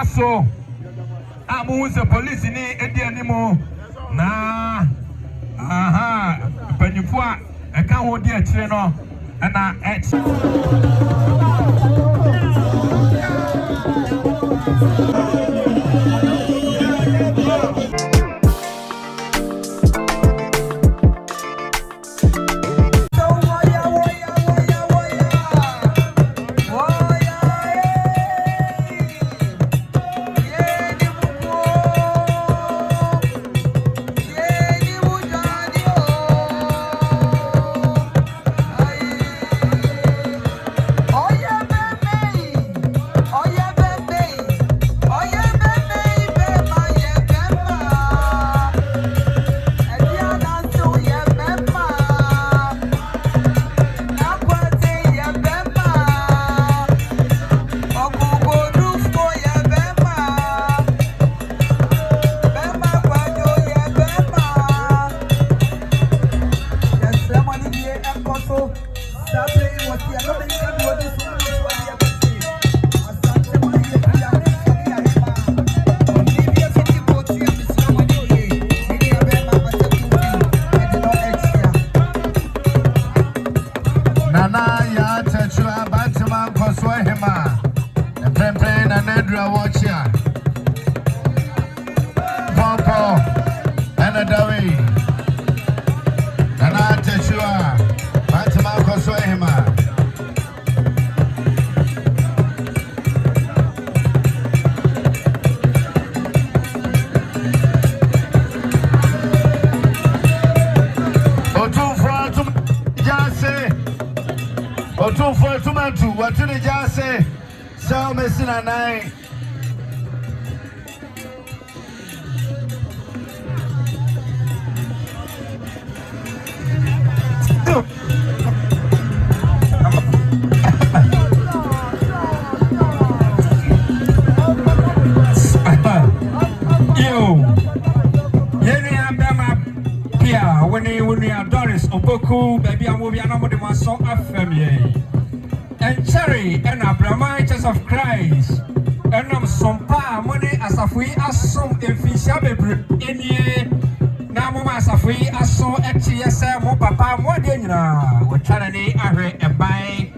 so. I'm the police in the anymore. Nah, aha, Penufua, I can't hold the channel, and I what did you just say? So, Missing and I. When we are Doris Oboku, baby, I'm moving on with my song of family. And Cherry and Abrahamites of Christ. And I'm some pa money as if we are some if we shall be in ye. Now, as if we are so HSM, more papa, more dinner. We're trying to and buy.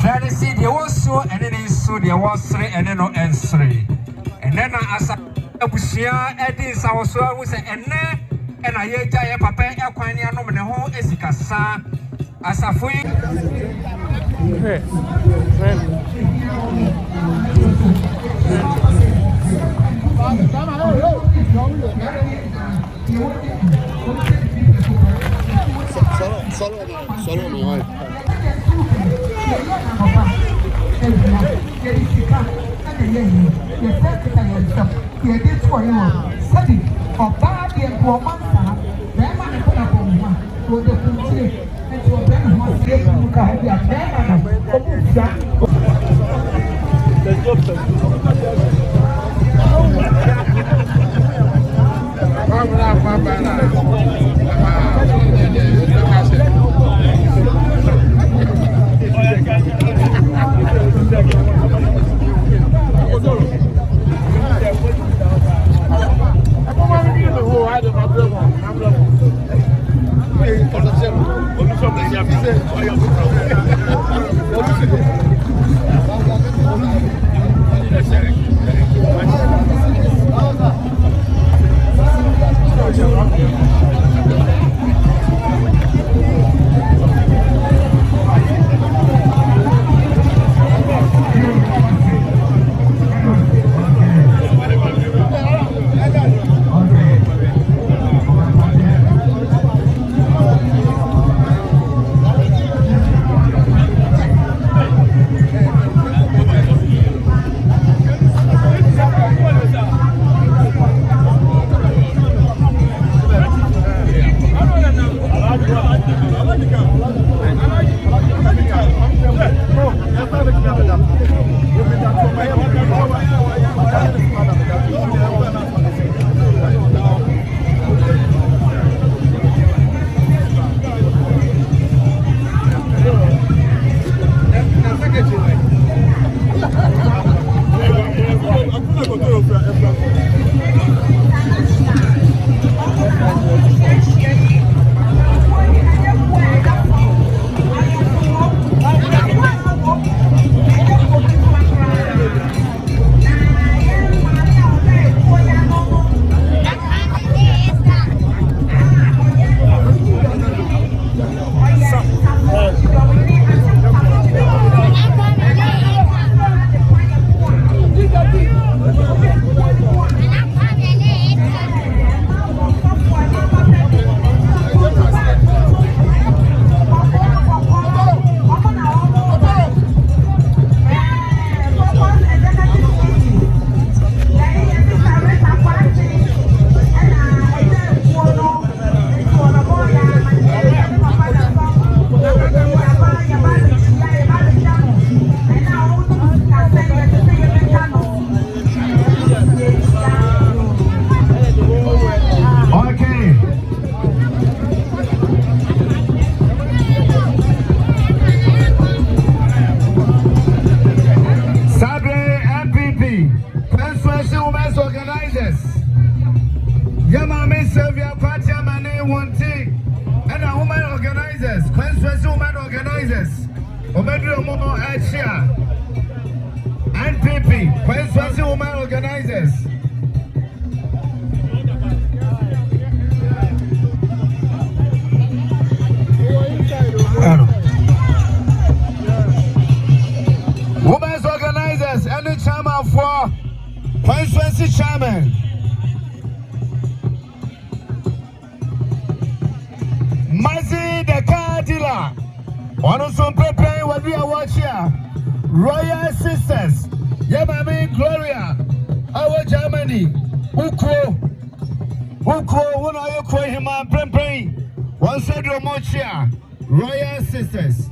Try to see the also, and then it's so there was 3 and then no and 3. And then as a Bushia, Eddie's our soul was and I hear Jaya Papa, Aquania, no man, home is a cassa as a free. Solo mi wife. Omedro Momo Achia, NPP, Constituency Women Organizers. Women's Organizers and the chairman for Constituency Chairman. Mazi the car dealer. One of some preparing what we are watching. Royal Sisters. Yamami Gloria. Our Germany. Ukro. One of your call him and preparing. One said Romochia. Royal Sisters.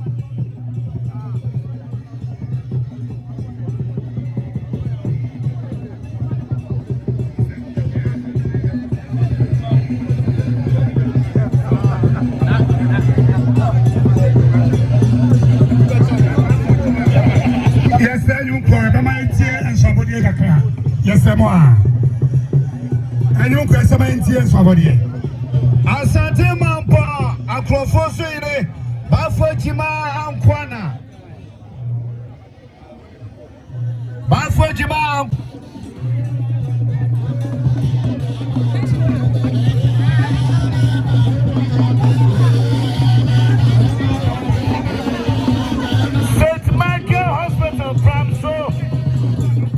Yes, sir, you can my tear and somebody a car. Yes, sir, more. And you can some tears somebody. Asante Mampa, Akrofoso ire, Bafo Jima Ankwana. Bafo Jima St. Michael Hospital, Pramso,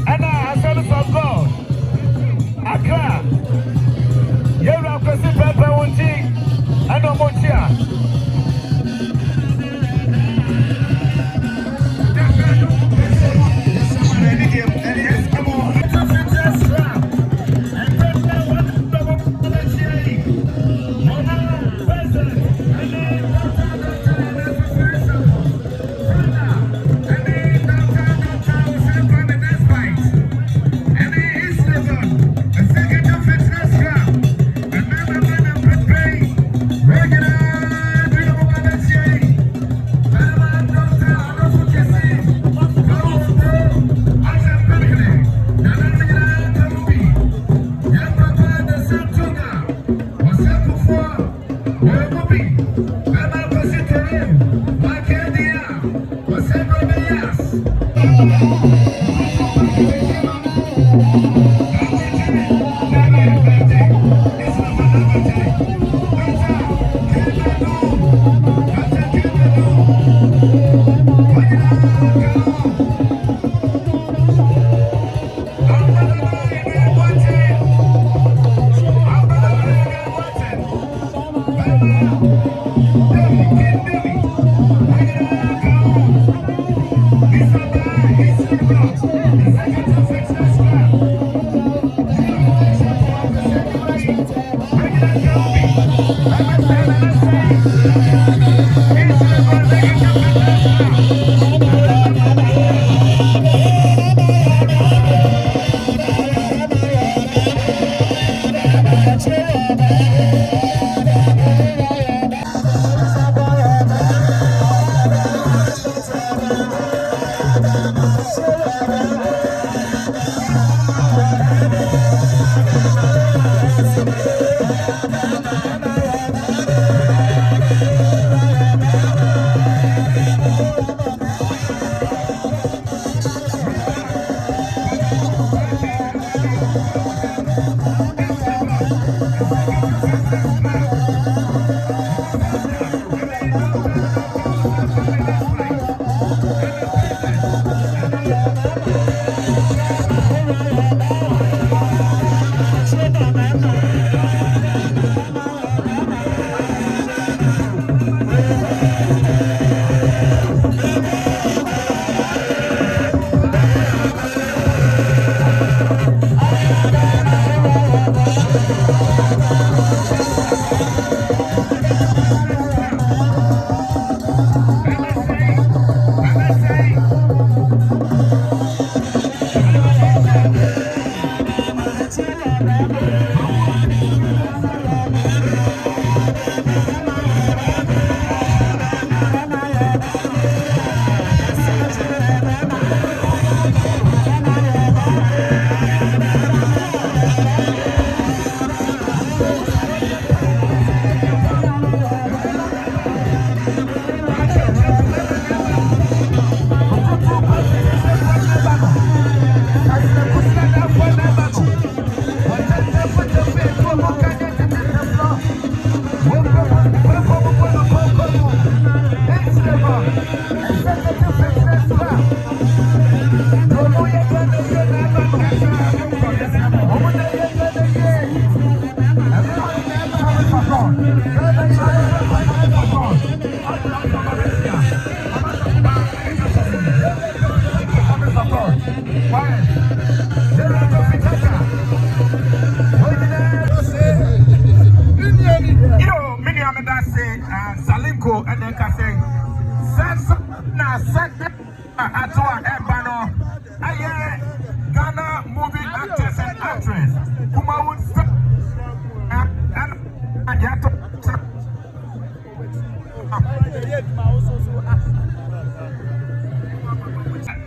and I Service of God. Accra. Yera Kwesi Pepe Wunti, and Omochia.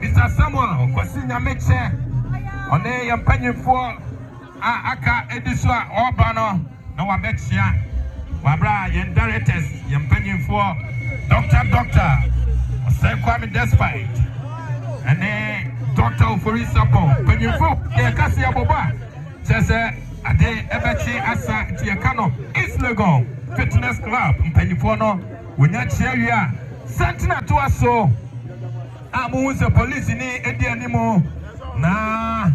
Mr. Samuel, Kwasinya Meche, on a yampany for Aka Ediswa Orbano, no one Mexia, Wabra, Yen Directors, yampany for Doctor, Kwame Despite, and a Doctor Forisapo, Penyufo, Kasia Boba, says a day Ebechi Asa Tiakano, East Legon, Fitness Club, Penyufono, when you cheer, Sentinel to us so. Amu the police in Eddie anymore. Na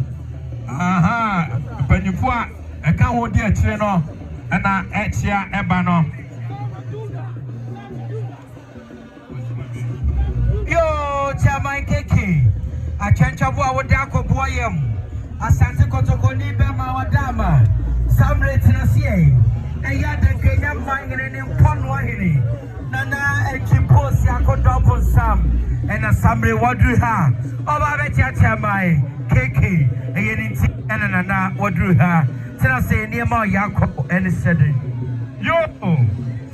Penyufua, I can't hold dear Chino, and I Echia Ebano. Yo, Chairman Keke, a Chanchabo Wadako Boyam, a Santa Cotoconi Bema Wadama, some Retinasie, and yet the Kenya mine in Ponwahini, Nana and Chimpos Yako double some. And a summary what do you have? Oh, I bet you my KK, and Nana, what do you have? Tell us a near my Yako and said, Yo,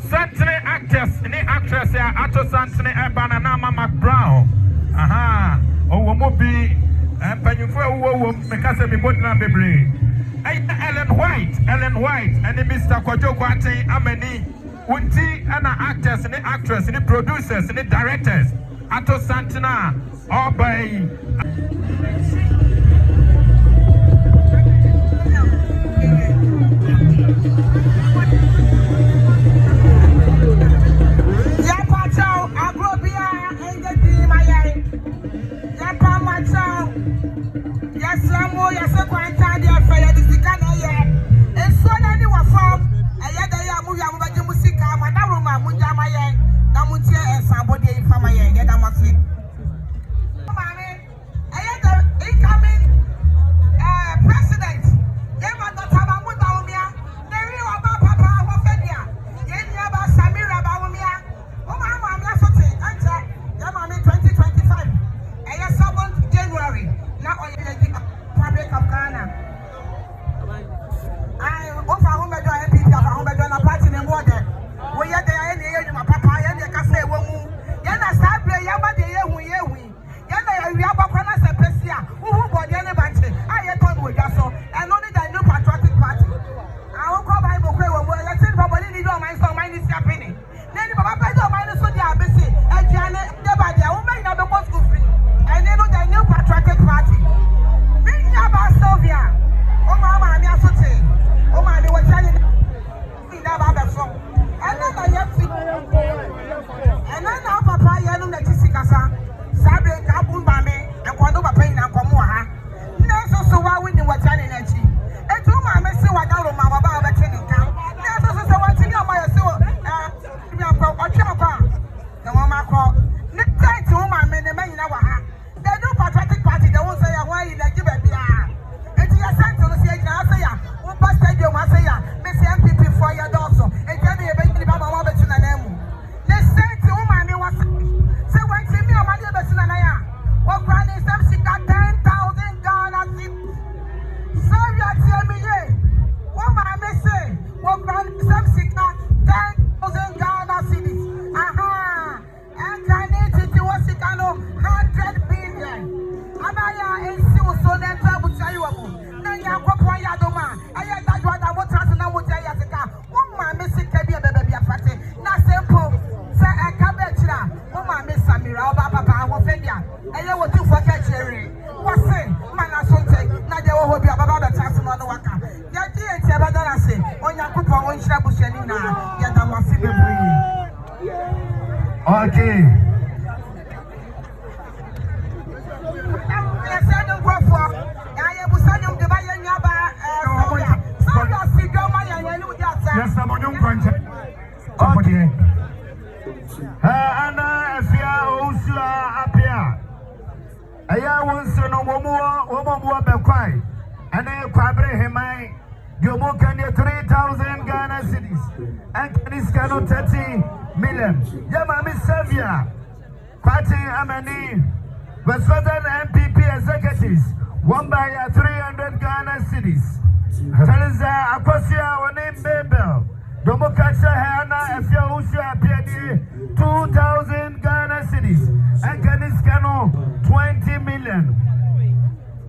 Santini actors, and the actress, Ato Santini, Banana Mcbrown. Aha, oh, Mobi, and Penyufo, because of the Butna Bibri. Ellen White, and the Mr. Kwajokwati, Ameni, Unti, and the actors, and the actress, and the producers, and the directors. Ato Santina, Oboy. Yapatao, Agrobia, and the Dimaya. Yapamatao, Yaslamo, Yasakwanta, the affair, the Sikana, and so many were formed. And yet they are moving about the Musika, Manaruma, Mujamaya. Namutia and somebody in Famaya, get a massive. I had the incoming president. Yama Dotama Mudaumia, the real Papa Wafedia, Yaba Samira Baumia, Omama Yasoti, enter Yamami 2025, and 7th January, now on the Republic of Ghana. I offer home a MP of a home a party in water. We are there any my papa and the cafe woman. Yana Sabre Yaba de Yewi. Yana Yaba Kwana Sepesia, who bought Yana Banchi. I had told with Yaso, and only the new patriotic party. I will call Bible Quay when we're letting Babali need on my son, mine is happening. Then Papa Pedro minus the ABC, and Janet, the body, I will make the most good free. And then the new patriotic party. Bring Yaba Sylvia. Oh, Mamma, I'm Yasote. Oh, my, they were telling me that about the phone. And then I have to. And then now, Papa, you know that you see Casa, Sabre, Kabun Bame, and Quadoba Pain and Comoha. There's also why we knew what telling at you. And to my message, what I don't know about the training camp. There's also one thing on my soul. The woman called. Next time to my men, the men in our hand. They do patriotic party, they won't say, why you like give it behind. And you are sent to the stage, I say, who busted your Masaya, Miss MPP for your daughter, and tell me about the Baba Roberts in the name. They say to my man was say, when see me on my neighbors in the Naya, what granny said she got 10,000 Ghana cities. So you are telling me, what my man say, what granny said she got 10,000 Ghana cities. Aha, and Granny Titi was it 100 billion. Amaya and Sue so then trouble tell you about. Then you are going to I had that one that was trying to tell you as a car. One man missing baby a party. Not simple. Say a cabbage. One man miss Samira, Papa, Wafedia. And you were too for catching. What's it? Man, I should take. Now they will be about the tax on the waka. You didn't say about that. I say, on your coupon, on Shabu Shanina, you don't want to be free. Okay. Yes, I'm on your content. Okay. Anna, if you are Apia, I want to know Womo Bequai, and then Quabre Hemai, Yomokan 3,000 Ghana cities, and Kaniskano 30 million. Yamami Savia, Party Amani, but Southern MPP executives, one by 300 Ghana cities. Taliza Akwess, our name Babel. Domokacha Hana, if you also appear 2,000 Ghana cedis. And Ghana 20 million.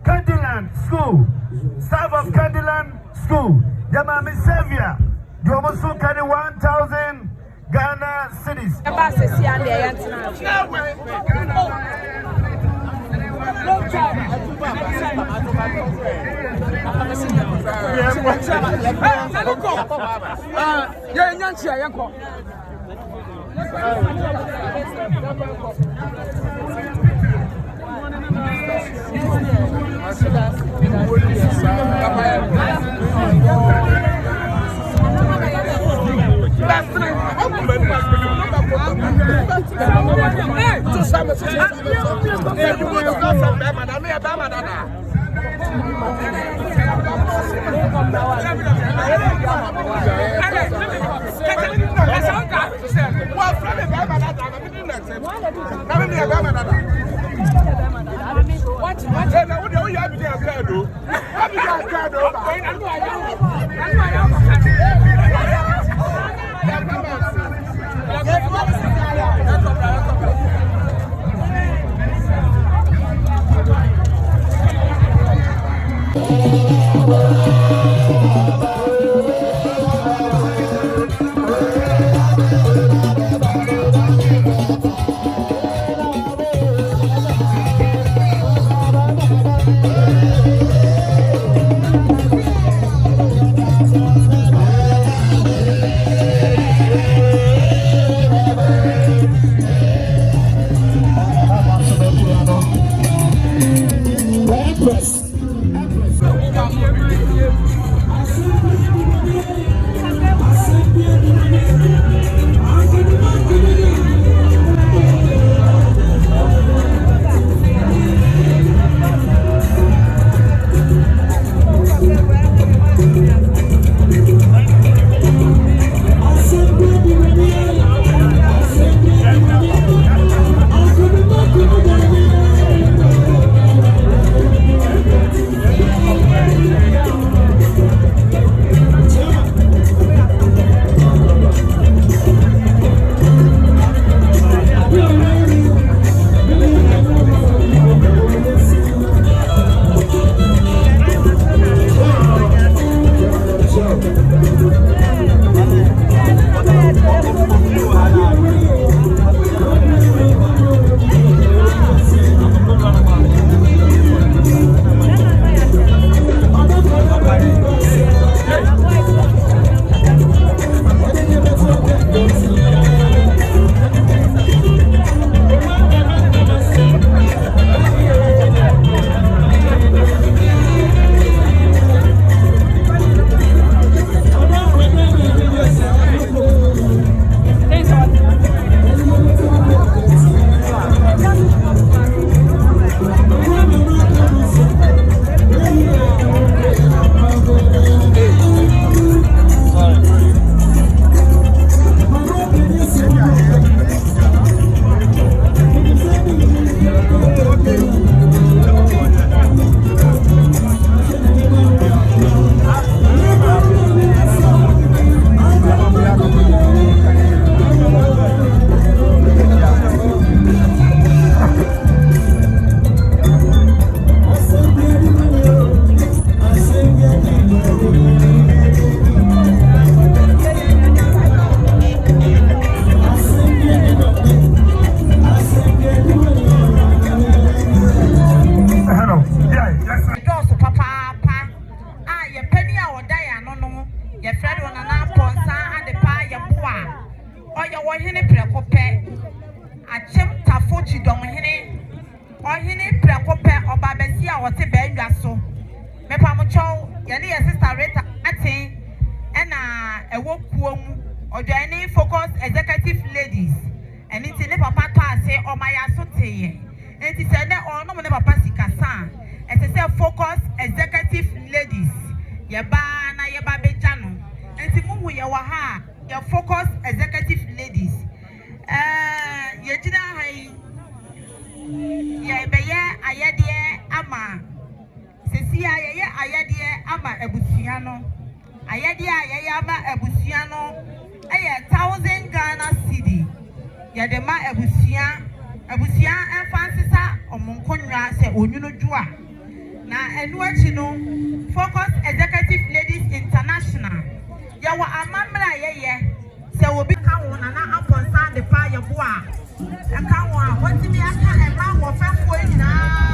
Candyland School. Staff of Candyland School. Yamami Xavier. Yomosu Kani 1,000 Ghana cedis. Focus executive ladies and it's in the papa say oh my asote and it's a no no papa sikasa and it's a focus executive ladies yeba na yeba bejano and it's mumu yawaha your focus executive ladies yejina hai ye beye ayade ama sesia ye ayade ama ebusiano ayade ayaya ama ebusiano 1,000 Ghana cedi Yadema Ebusia emphasis on Monconra say Onunujua. Na Enuachino Focus Executive Ladies International. Yawa Amamra ye say will become one and not concern the fire bois. A cow, what to me after a man of a now.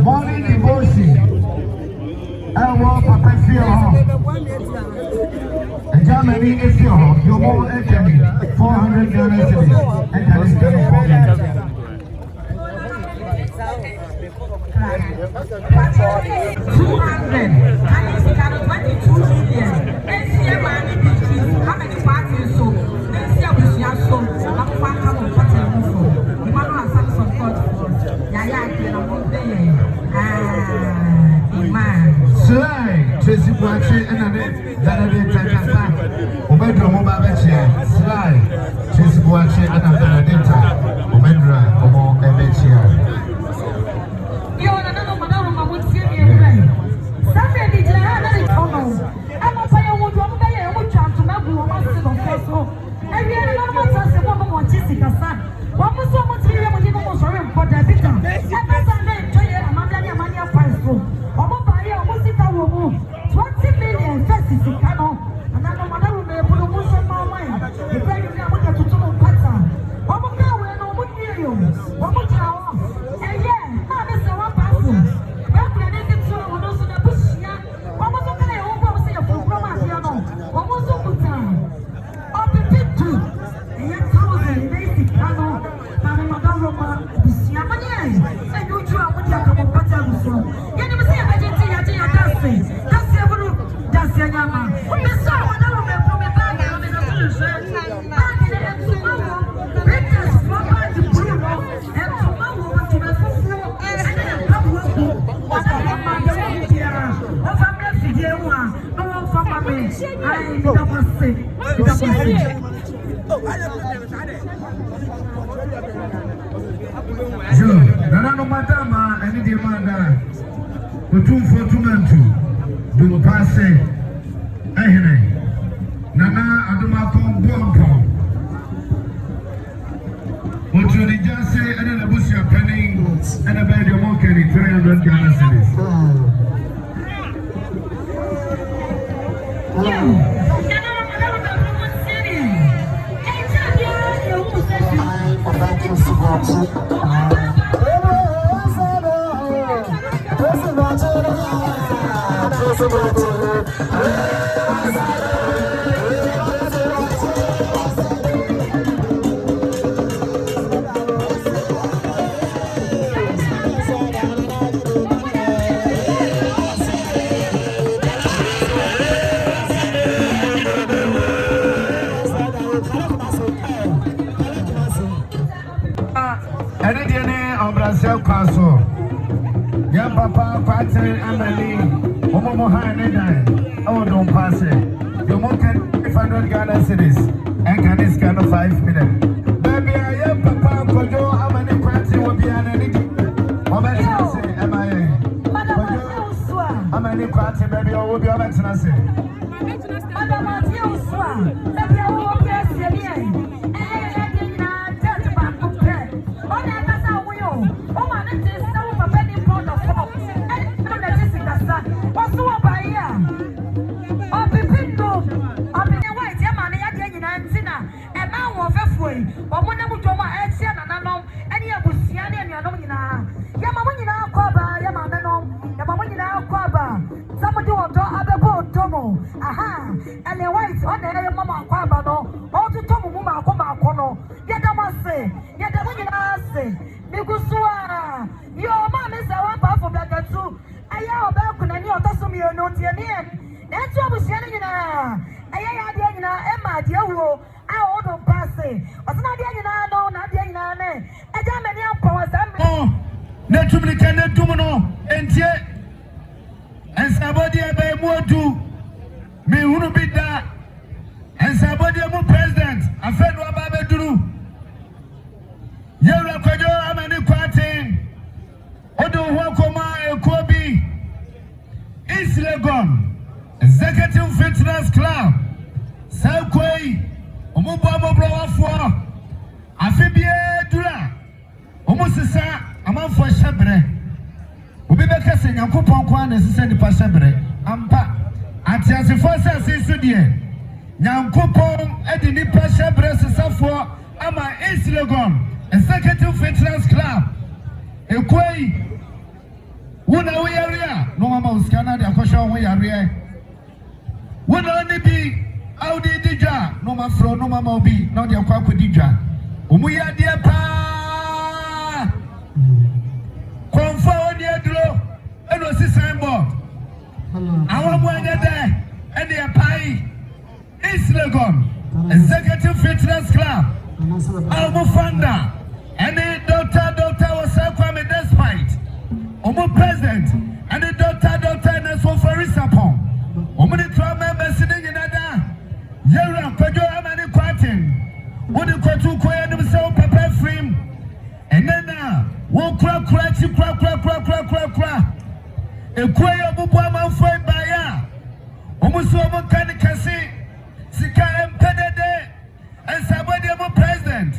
Morning devotion. I walk up and feel and Germany is your more entry 400 Ghana cedis and that is very important. 200 and it's got 22 million. Let's see money pictures. How many parties so? Let's see how we see so. I'm going to come on party. You want to have some support for Yaya and I'm going to Slide, Tracy Boache, and that I did Takasa. Obedro Mobabeche, Slide, Tracy Boache, and Anadita, Obedra, Omo Ebechia. You are another madam, I would see me away. Sunday, did you have any trouble? I'm a fire would one day, I would try to make you a master of Fesso. And we are not much as a woman on Jessica son. What was so much here when you almost sorry for the victim? And that's Sunday, Toya, and Madame Mania Price. 20 million first is the canon, and I know Madame may put a moose on my mind. The very thing I want to do pattern. What would now wear no wood near you? What would you want? And yeah, now this is one person. Well, we are getting to those in the bush. What was the guy who was saying for Roma? What was the good time? Up in it too. And yet, 1,000 basic canon, and Madame Roma, this Yamania, and you draw with your couple patterns. You never say, I didn't see that's every that's the yama. We saw one of them from a bag of the solution. And tomorrow, breakfast from the Bruno, and tomorrow to the full and then come home. What I have my here. Of a message, no from my way. I never say. Nana Madama, and the Amanda. Two do pass Nana Adumapon Bompon. What should he just say? And then a bush of penny and a bed of monkey 300 Ghana cedis. Brazil Castle. Young Papa, Patrick, Emily, Omo High, oh, don't pass it. You want 500 Ghana cedis and can this kind of 5 minutes. Baby, I am Papa, Kojo, how many parties will be an energy? How many parties am I? How many parties say, baby, I will be on it. I say, Madam, I'm here, sir. Baby, I will be a aha, and the white on the mama quabano, all to Tom Muma Comacono, yet I must say, yet the women are say, Nikusua, your mom is a one for that too. I am about when I knew Tasumi or not your name. That's what was saying in a Emma, dear, I order passing. What's not the no, not the name. I don't know powers. oh, naturally cannot do no, and yet, and somebody about more do. Me who be that, and somebody more president. I fed what I do. You're a quadro, I'm an equating. Odo Wakoma, Kobe, East Legon, Executive Fitness Club, Southway, Omobama Blower, Afibia Dura, Omosisa, a man for Shabre. Ubi Bekasing, a coupon quan is sent to Pashabre, Ampa. Ati asifo asisu die nyankopon edi nipa shebre sesafo ama East Legon Executive Fitness Club ekwei wona we area no mama uskana de akosha we area wona ni bi audi dija no ma fro no mama obi no de akwa dija omu ya de pa konfo oni aduro eno si signboard our boy there and the pie East Legon Executive Fitness Club. Our founder and the doctor was Kwame despite. Our president and the doctor Nelson Farisapon. Omuni club members sitting in ada. Yera Pedro Amani Quatin. What the Quatu Quay themselves prepare frame. And then one crack. A quay of Bubama Fred Baya. Almost over Kanikasi, Sika and Pedede, and somebody of a president.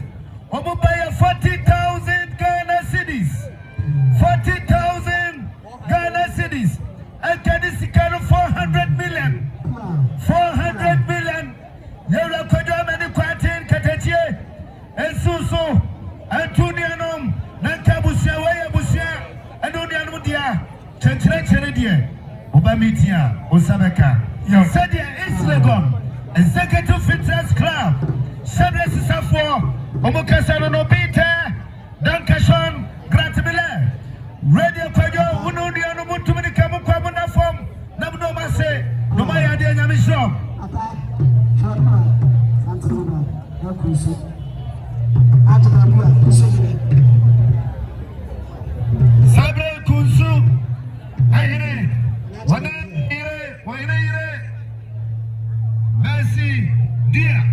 Obubaya 40,000 Ghana cities. 40,000 Ghana cities. And Kadisika 400 million. 400 million. Yara Kodam and Quatin Katache, and Suso, and Tunianum, Nankabusia, Wayabusia, and Unianudia. Chendia, Obamitia, Osabeka, Sadia East Legon, Executive Fitness Club, Sabres Safo, Omokasano Nobita, Dankashon, Gratibile, Radio Payo, Unudiano Mutumini Kamukamuna from Nabno Mase, Nomaya de Yamisho. Sabre Kunsu. Merci, dear.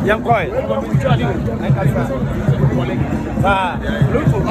Young boy, look for